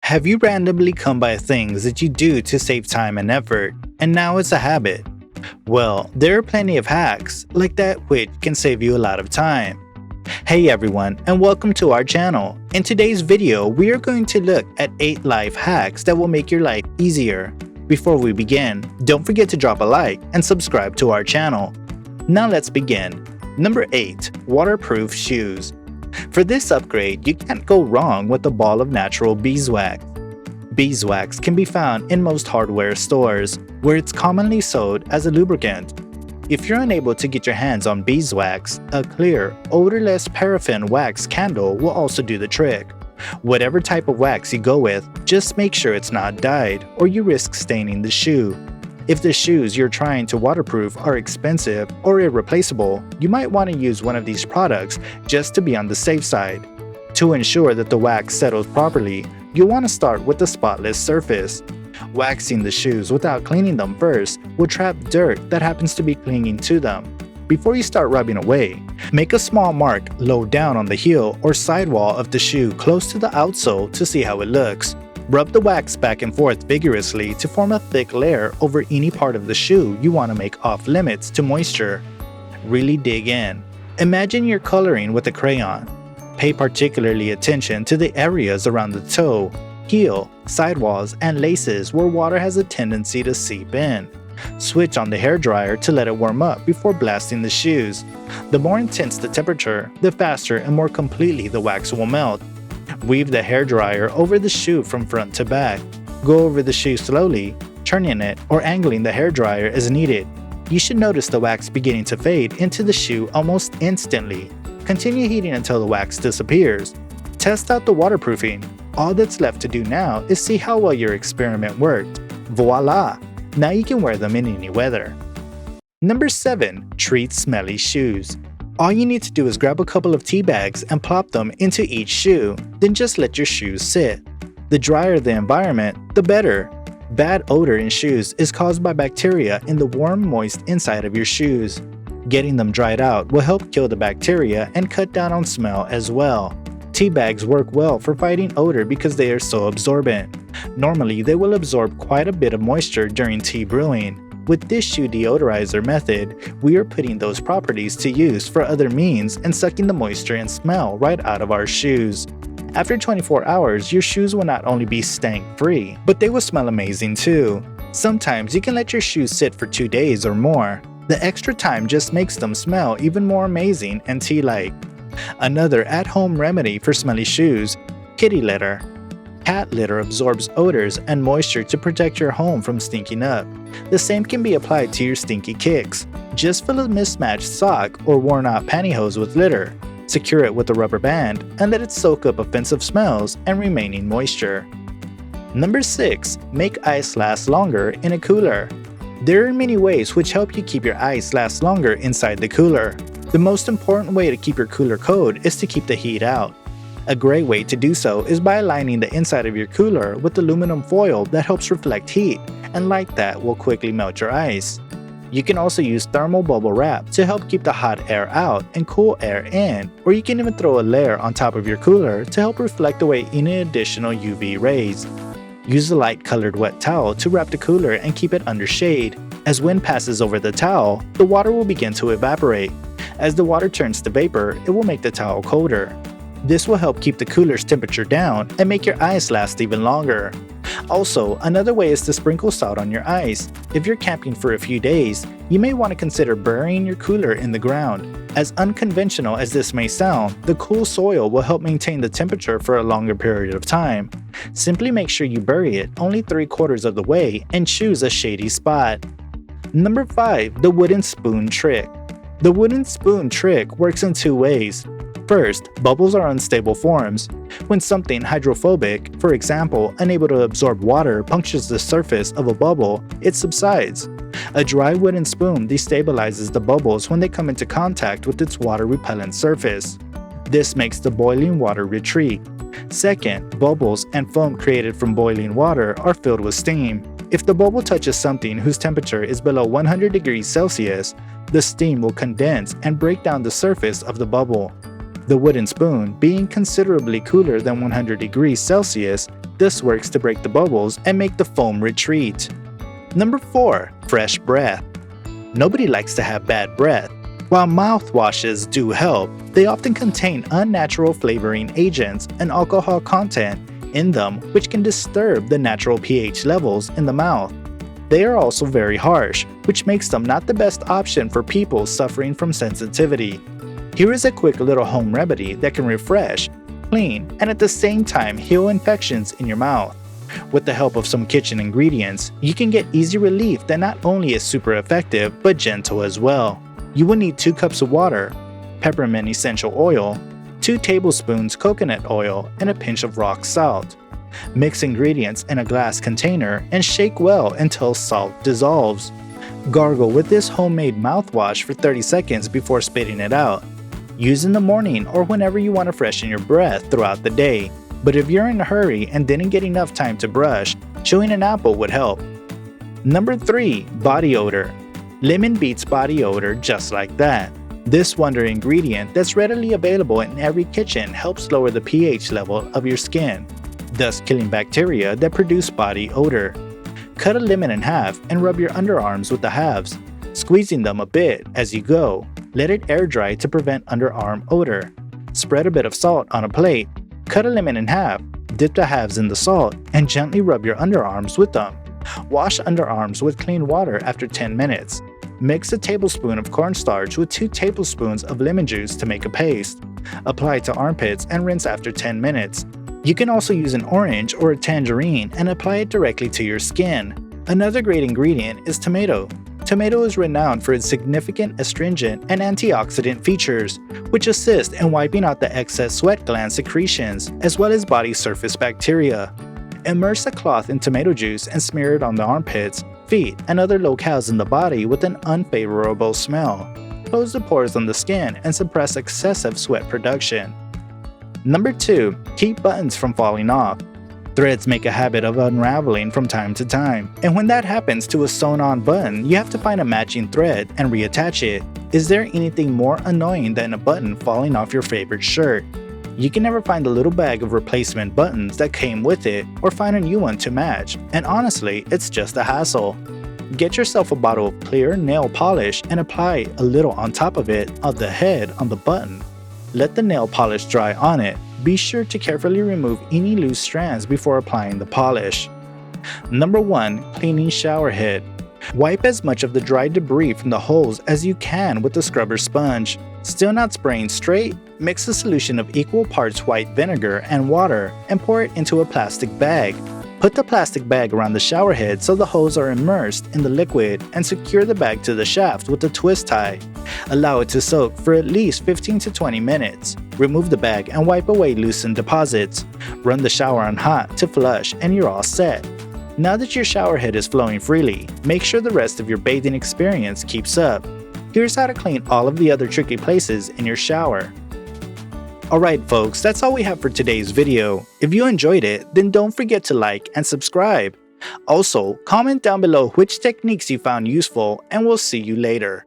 Have you randomly come by things that you do to save time and effort, and now it's a habit? Well, there are plenty of hacks like that which can save you a lot of time. Hey everyone, and welcome to our channel. In today's video, we are going to look at 8 life hacks that will make your life easier. Before we begin, don't forget to drop a like and subscribe to our channel. Now let's begin. Number 8. Waterproof shoes. For this upgrade, you can't go wrong with a ball of natural beeswax. Beeswax can be found in most hardware stores, where it's commonly sold as a lubricant. If you're unable to get your hands on beeswax, a clear, odorless paraffin wax candle will also do the trick. Whatever type of wax you go with, just make sure it's not dyed, or you risk staining the shoe. If the shoes you're trying to waterproof are expensive or irreplaceable, you might want to use one of these products just to be on the safe side. To ensure that the wax settles properly, you'll want to start with a spotless surface. Waxing the shoes without cleaning them first will trap dirt that happens to be clinging to them. Before you start rubbing away, make a small mark low down on the heel or sidewall of the shoe close to the outsole to see how it looks. Rub the wax back and forth vigorously to form a thick layer over any part of the shoe you want to make off limits to moisture. Really dig in. Imagine you're coloring with a crayon. Pay particularly attention to the areas around the toe, heel, sidewalls, and laces where water has a tendency to seep in. Switch on the hairdryer to let it warm up before blasting the shoes. The more intense the temperature, the faster and more completely the wax will melt. Weave the hairdryer over the shoe from front to back. Go over the shoe slowly, turning it or angling the hairdryer as needed. You should notice the wax beginning to fade into the shoe almost instantly. Continue heating until the wax disappears. Test out the waterproofing. All that's left to do now is see how well your experiment worked. Voila! Now you can wear them in any weather. Number 7. Treat smelly shoes. All you need to do is grab a couple of tea bags and plop them into each shoe, then just let your shoes sit. The drier the environment, the better. Bad odor in shoes is caused by bacteria in the warm, moist inside of your shoes. Getting them dried out will help kill the bacteria and cut down on smell as well. Tea bags work well for fighting odor because they are so absorbent. Normally, they will absorb quite a bit of moisture during tea brewing. With this shoe deodorizer method, we are putting those properties to use for other means and sucking the moisture and smell right out of our shoes. After 24 hours, your shoes will not only be stank-free, but they will smell amazing too. Sometimes you can let your shoes sit for 2 days or more. The extra time just makes them smell even more amazing and tea-like. Another at-home remedy for smelly shoes: kitty litter. Cat litter absorbs odors and moisture to protect your home from stinking up. The same can be applied to your stinky kicks. Just fill a mismatched sock or worn-out pantyhose with litter. Secure it with a rubber band and let it soak up offensive smells and remaining moisture. Number 6. Make ice last longer in a cooler. There are many ways which help you keep your ice last longer inside the cooler. The most important way to keep your cooler cold is to keep the heat out. A great way to do so is by aligning the inside of your cooler with aluminum foil that helps reflect heat, and like that will quickly melt your ice. You can also use thermal bubble wrap to help keep the hot air out and cool air in, or you can even throw a layer on top of your cooler to help reflect away any additional UV rays. Use a light-colored wet towel to wrap the cooler and keep it under shade. As wind passes over the towel, the water will begin to evaporate. As the water turns to vapor, it will make the towel colder. This will help keep the cooler's temperature down and make your ice last even longer. Also, another way is to sprinkle salt on your ice. If you're camping for a few days, you may want to consider burying your cooler in the ground. As unconventional as this may sound, the cool soil will help maintain the temperature for a longer period of time. Simply make sure you bury it only 3/4 of the way and choose a shady spot. Number 5. The wooden spoon trick. The wooden spoon trick works in 2 ways. First, bubbles are unstable forms. When something hydrophobic, for example, unable to absorb water, punctures the surface of a bubble, it subsides. A dry wooden spoon destabilizes the bubbles when they come into contact with its water-repellent surface. This makes the boiling water retreat. Second, bubbles and foam created from boiling water are filled with steam. If the bubble touches something whose temperature is below 100 degrees Celsius, the steam will condense and break down the surface of the bubble. The wooden spoon, being considerably cooler than 100 degrees Celsius, this works to break the bubbles and make the foam retreat. Number 4. Fresh breath. Nobody likes to have bad breath. While mouthwashes do help, they often contain unnatural flavoring agents and alcohol content in them which can disturb the natural pH levels in the mouth. They are also very harsh, which makes them not the best option for people suffering from sensitivity. Here is a quick little home remedy that can refresh, clean, and at the same time heal infections in your mouth. With the help of some kitchen ingredients, you can get easy relief that not only is super effective but gentle as well. You will need 2 cups of water, peppermint essential oil, 2 tablespoons coconut oil, and a pinch of rock salt. Mix ingredients in a glass container and shake well until salt dissolves. Gargle with this homemade mouthwash for 30 seconds before spitting it out. Use in the morning or whenever you want to freshen your breath throughout the day. But if you're in a hurry and didn't get enough time to brush, chewing an apple would help. Number 3. Body odor. Lemon beats body odor just like that. This wonder ingredient that's readily available in every kitchen helps lower the pH level of your skin, thus killing bacteria that produce body odor. Cut a lemon in half and rub your underarms with the halves, squeezing them a bit as you go. Let it air dry to prevent underarm odor. Spread a bit of salt on a plate. Cut a lemon in half, dip the halves in the salt, and gently rub your underarms with them. Wash underarms with clean water after 10 minutes. Mix a tablespoon of cornstarch with 2 tablespoons of lemon juice to make a paste. Apply to armpits and rinse after 10 minutes. You can also use an orange or a tangerine and apply it directly to your skin. Another great ingredient is tomato. Tomato is renowned for its significant astringent and antioxidant features, which assist in wiping out the excess sweat gland secretions as well as body surface bacteria. Immerse a cloth in tomato juice and smear it on the armpits, feet, and other locales in the body with an unfavorable smell. Close the pores on the skin and suppress excessive sweat production. Number 2. Keep buttons from falling off. Threads make a habit of unraveling from time to time, and when that happens to a sewn-on button, you have to find a matching thread and reattach it. Is there anything more annoying than a button falling off your favorite shirt? You can never find the little bag of replacement buttons that came with it or find a new one to match, and honestly, it's just a hassle. Get yourself a bottle of clear nail polish and apply a little on top of it on the head on the button. Let the nail polish dry on it. Be sure to carefully remove any loose strands before applying the polish. Number 1. Cleaning shower head. Wipe as much of the dry debris from the holes as you can with the scrubber sponge. Still not spraying straight? Mix a solution of equal parts white vinegar and water and pour it into a plastic bag. Put the plastic bag around the shower head so the hose are immersed in the liquid and secure the bag to the shaft with a twist tie. Allow it to soak for at least 15 to 20 minutes. Remove the bag and wipe away loosened deposits. Run the shower on hot to flush and you're all set. Now that your shower head is flowing freely, make sure the rest of your bathing experience keeps up. Here's how to clean all of the other tricky places in your shower. Alright folks, that's all we have for today's video. If you enjoyed it, then don't forget to like and subscribe. Also, comment down below which techniques you found useful and we'll see you later.